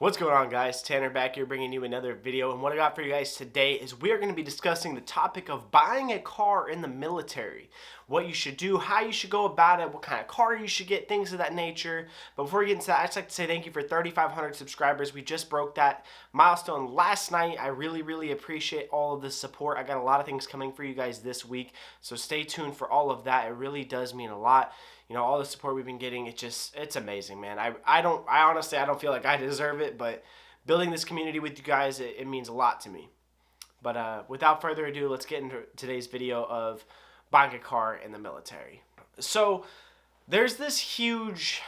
What's going on, guys? Tanner back here bringing you another video, and what I got for you guys today is we are going to be discussing the topic of buying a car in the military. What you should do, how you should go about it, what kind of car you should get, things of that nature. But before we get into that, I'd just like to say thank you for 3,500 subscribers. We just broke that milestone last night. I really appreciate all of the support. I got a lot of things coming for you guys this week, so stay tuned for all of that. It really does mean a lot. You know, all the support we've been getting, it's amazing, man. I honestly, I don't feel like I deserve it, but building this community with you guys, it means a lot to me. But without further ado, let's get into today's video of buying a car in the military. So there's this huge,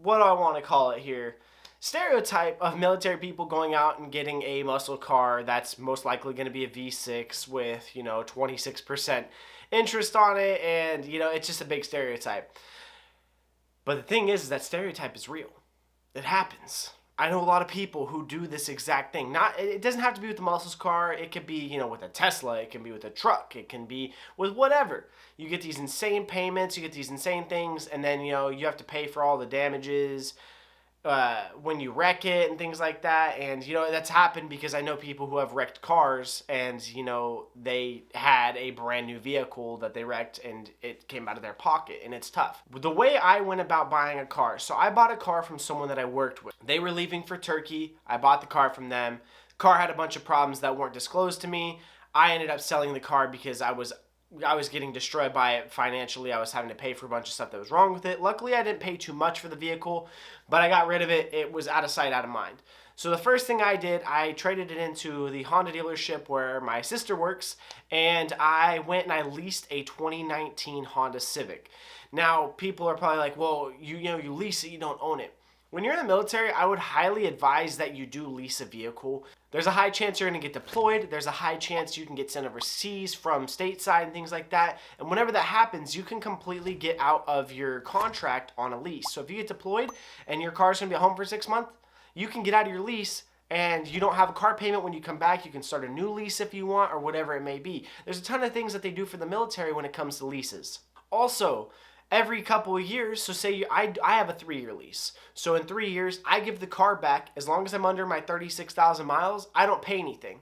what do I want to call it here, stereotype of military people going out and getting a muscle car that's most likely going to be a V6 with, 26% interest on it, and, it's just a big stereotype. But the thing is that stereotype is real. It happens. I know a lot of people who do this exact thing. It doesn't have to be with the muscles car. It could be, with a Tesla. It can be with a truck. It can be with whatever. You get these insane payments. You get these insane things, and then, you have to pay for all the damages when you wreck it and things like that. And, that's happened because I know people who have wrecked cars and, they had a brand new vehicle that they wrecked and it came out of their pocket, and it's tough. The way I went about buying a car, so I bought a car from someone that I worked with. They were leaving for Turkey. I bought the car from them. The car had a bunch of problems that weren't disclosed to me. I ended up selling the car because I was getting destroyed by it financially. I was having to pay for a bunch of stuff that was wrong with it. Luckily, I didn't pay too much for the vehicle, but I got rid of it. It was out of sight, out of mind. So the first thing I did, I traded it into the Honda dealership where my sister works, and I went and I leased a 2019 Honda Civic. Now, people are probably like, well, you lease it, you don't own it. When you're in the military, I would highly advise that you do lease a vehicle. There's a high chance you're going to get deployed. There's a high chance you can get sent overseas from stateside and things like that. And whenever that happens, you can completely get out of your contract on a lease. So if you get deployed and your car's going to be at home for 6 months, you can get out of your lease and you don't have a car payment when you come back. You can start a new lease if you want, or whatever it may be. There's a ton of things that they do for the military when it comes to leases. Also, every couple of years, so say I have a 3-year lease. So in 3 years, I give the car back. As long as I'm under my 36,000 miles, I don't pay anything.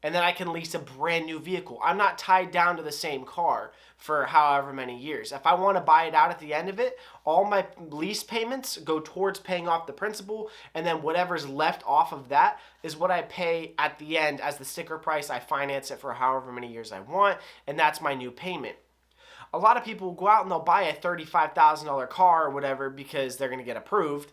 And then I can lease a brand new vehicle. I'm not tied down to the same car for however many years. If I want to buy it out at the end of it, all my lease payments go towards paying off the principal, and then whatever's left off of that is what I pay at the end as the sticker price. I finance it for however many years I want, and that's my new payment. A lot of people will go out and they'll buy a $35,000 car or whatever because they're going to get approved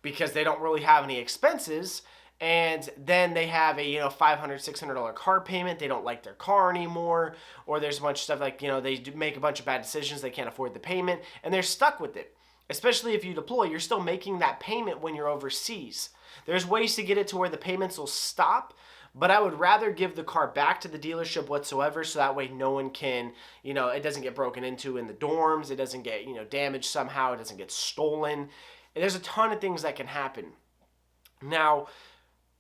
because they don't really have any expenses, and then they have a $500, $600 car payment. They don't like their car anymore, or there's a bunch of stuff like they make a bunch of bad decisions. They can't afford the payment, and they're stuck with it. Especially if you deploy, you're still making that payment when you're overseas. There's ways to get it to where the payments will stop, but I would rather give the car back to the dealership whatsoever, so that way no one can, it doesn't get broken into in the dorms, it doesn't get, damaged somehow, it doesn't get stolen. And there's a ton of things that can happen. Now,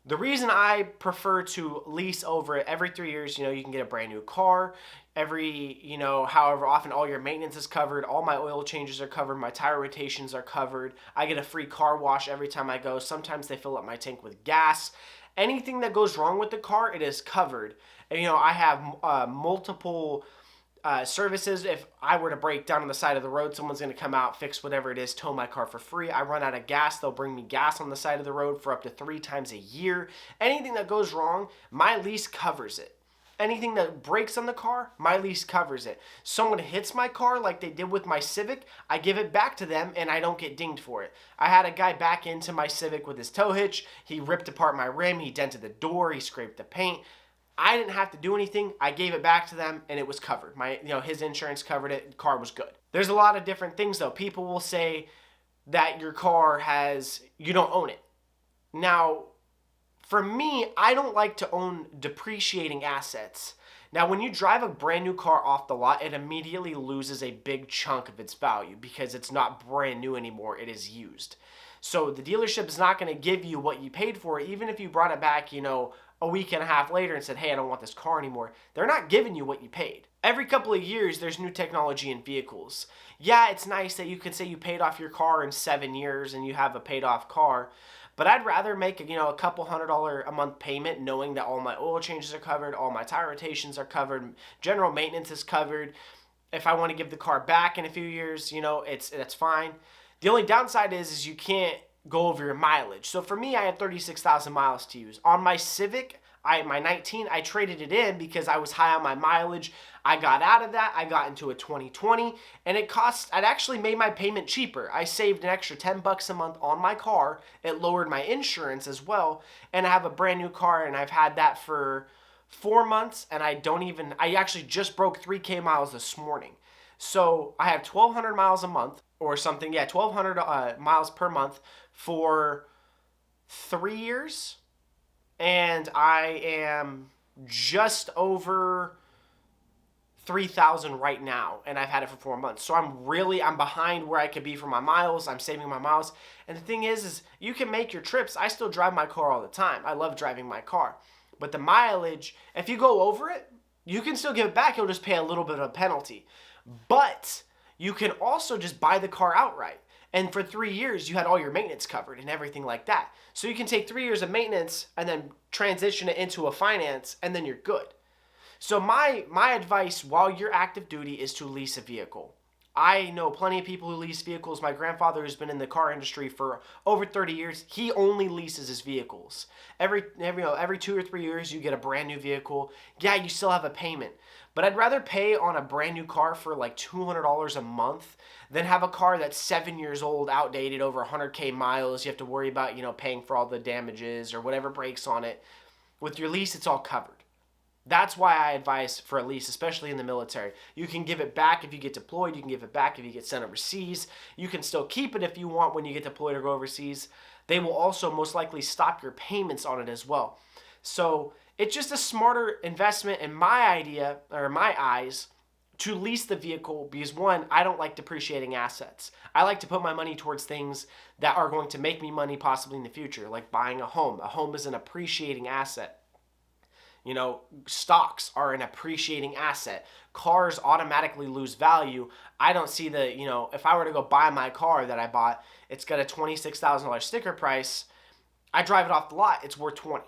the reason I prefer to lease over it every 3 years, you can get a brand new car. Every, however often, all your maintenance is covered. All my oil changes are covered. My tire rotations are covered. I get a free car wash every time I go. Sometimes they fill up my tank with gas. Anything that goes wrong with the car, it is covered. And, I have multiple services. If I were to break down on the side of the road, someone's going to come out, fix whatever it is, tow my car for free. I run out of gas, they'll bring me gas on the side of the road for up to 3 times a year. Anything that goes wrong, my lease covers it. Anything that breaks on the car, my lease covers it. Someone hits my car like they did with my Civic, I give it back to them and I don't get dinged for it. I had a guy back into my Civic with his tow hitch. He ripped apart my rim, he dented the door, he scraped the paint. I didn't have to do anything. I gave it back to them and it was covered. His insurance covered it. The car was good. There's a lot of different things though. People will say that your car you don't own it. Now, for me, I don't like to own depreciating assets. Now, when you drive a brand new car off the lot, it immediately loses a big chunk of its value because it's not brand new anymore. It is used. So the dealership is not going to give you what you paid for, even if you brought it back, a week and a half later and said, hey, I don't want this car anymore. They're not giving you what you paid. Every couple of years, there's new technology in vehicles. Yeah, it's nice that you could say you paid off your car in 7 years and you have a paid off car, But I'd rather make a couple $100 a month payment knowing that all my oil changes are covered, all my tire rotations are covered, general maintenance is covered. If I want to give the car back in a few years, it's fine. The only downside is you can't go over your mileage. So for me, I had 36,000 miles to use. On my Civic, my 19, I traded it in because I was high on my mileage. I got out of that. I got into a 2020, and it actually made my payment cheaper. I saved an extra $10 a month on my car. It lowered my insurance as well, and I have a brand new car, and I've had that for 4 months, and I actually just broke 3K miles this morning. So I have 1,200 miles a month or something. Yeah, 1,200 miles per month for 3 years. And I am just over 3,000 right now, and I've had it for 4 months. So I'm behind where I could be for my miles. I'm saving my miles. And the thing is you can make your trips. I still drive my car all the time. I love driving my car. But the mileage, if you go over it, you can still give it back. You'll just pay a little bit of a penalty. But you can also just buy the car outright. And for 3 years, you had all your maintenance covered and everything like that. So you can take 3 years of maintenance and then transition it into a finance, and then you're good. So my advice while you're active duty is to lease a vehicle. I know plenty of people who lease vehicles. My grandfather has been in the car industry for over 30 years. He only leases his vehicles. Every 2 or 3 years, you get a brand new vehicle. Yeah, you still have a payment. But I'd rather pay on a brand new car for like $200 a month than have a car that's 7 years old, outdated, over 100K miles. You have to worry about, paying for all the damages or whatever breaks on it. With your lease, it's all covered. That's why I advise for a lease, especially in the military. You can give it back if you get deployed. You can give it back if you get sent overseas. You can still keep it if you want when you get deployed or go overseas. They will also most likely stop your payments on it as well. So it's just a smarter investment in my eyes to lease the vehicle because, one, I don't like depreciating assets. I like to put my money towards things that are going to make me money possibly in the future, like buying a home. A home is an appreciating asset. Stocks are an appreciating asset. Cars automatically lose value. I don't see if I were to go buy my car that I bought, it's got a $26,000 sticker price. I drive it off the lot, it's worth 20.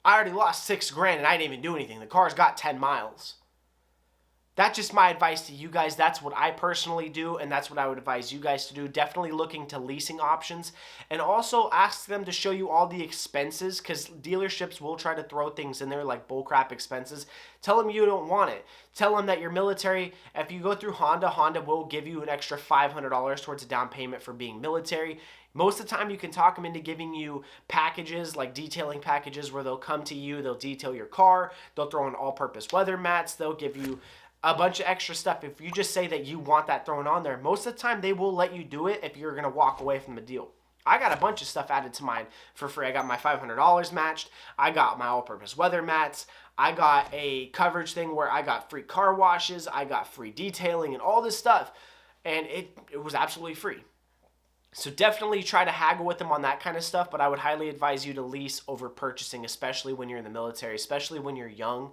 I already lost $6,000 and I didn't even do anything. The car's got 10 miles. That's just my advice to you guys. That's what I personally do, and that's what I would advise you guys to do. Definitely look into leasing options, and also ask them to show you all the expenses, because dealerships will try to throw things in there like bullcrap expenses. Tell them you don't want it. Tell them that you're military. If you go through Honda, Honda will give you an extra $500 towards a down payment for being military. Most of the time, you can talk them into giving you packages, like detailing packages, where they'll come to you, they'll detail your car, they'll throw in all-purpose weather mats, they'll give you a bunch of extra stuff. If you just say that you want that thrown on there, most of the time they will let you do it if you're going to walk away from the deal. I got a bunch of stuff added to mine for free. I got my $500 matched. I got my all-purpose weather mats. I got a coverage thing where I got free car washes. I got free detailing and all this stuff. And it was absolutely free. So definitely try to haggle with them on that kind of stuff, but I would highly advise you to lease over purchasing, especially when you're in the military, especially when you're young.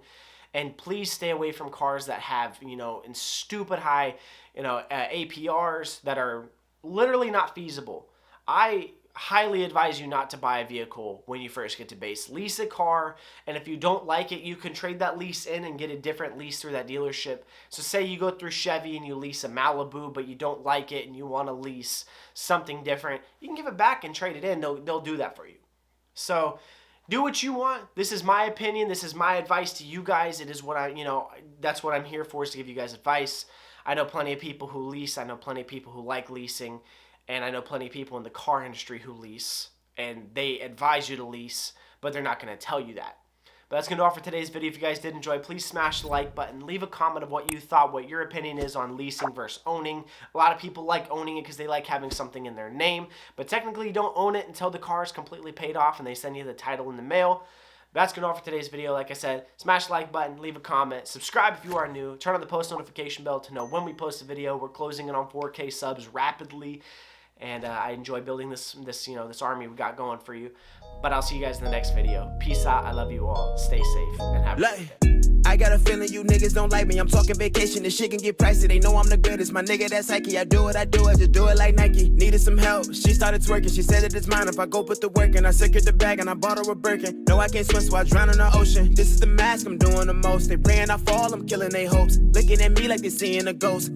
And please stay away from cars that have, in stupid high, APRs that are literally not feasible. I highly advise you not to buy a vehicle when you first get to base. Lease a car, and if you don't like it, you can trade that lease in and get a different lease through that dealership. So say you go through Chevy and you lease a Malibu, but you don't like it and you want to lease something different, you can give it back and trade it in. They'll do that for you. So do what you want. This is my opinion. This is my advice to you guys. It is what that's what I'm here for, is to give you guys advice. I know plenty of people who lease. I know plenty of people who like leasing. And I know plenty of people in the car industry who lease. And they advise you to lease, but they're not going to tell you that. But that's going to do all for today's video. If you guys did enjoy, please smash the like button. Leave a comment of what you thought, what your opinion is on leasing versus owning. A lot of people like owning it because they like having something in their name. But technically, you don't own it until the car is completely paid off and they send you the title in the mail. But that's going to do all for today's video. Like I said, smash the like button, leave a comment, subscribe if you are new, turn on the post notification bell to know when we post a video. We're closing in on 4K subs rapidly. and I enjoy building this army we got going for you. But I'll see you guys in the next video. Peace out. I love you all. Stay safe and have a good day. I got a feeling you niggas don't like me. I'm talking vacation, this shit can get pricey. They know I'm the greatest, my nigga, that's Psyche. I do it, just do it like Nike. Needed some help, she started twerking. She said that it's mine if I go put the work in. I secured the bag and I bought her a Birkin. No, I can't swim, so I drown in the ocean. This is the mask, I'm doing the most. They praying I fall, I'm killing they hopes. Looking at me like they seeing a ghost.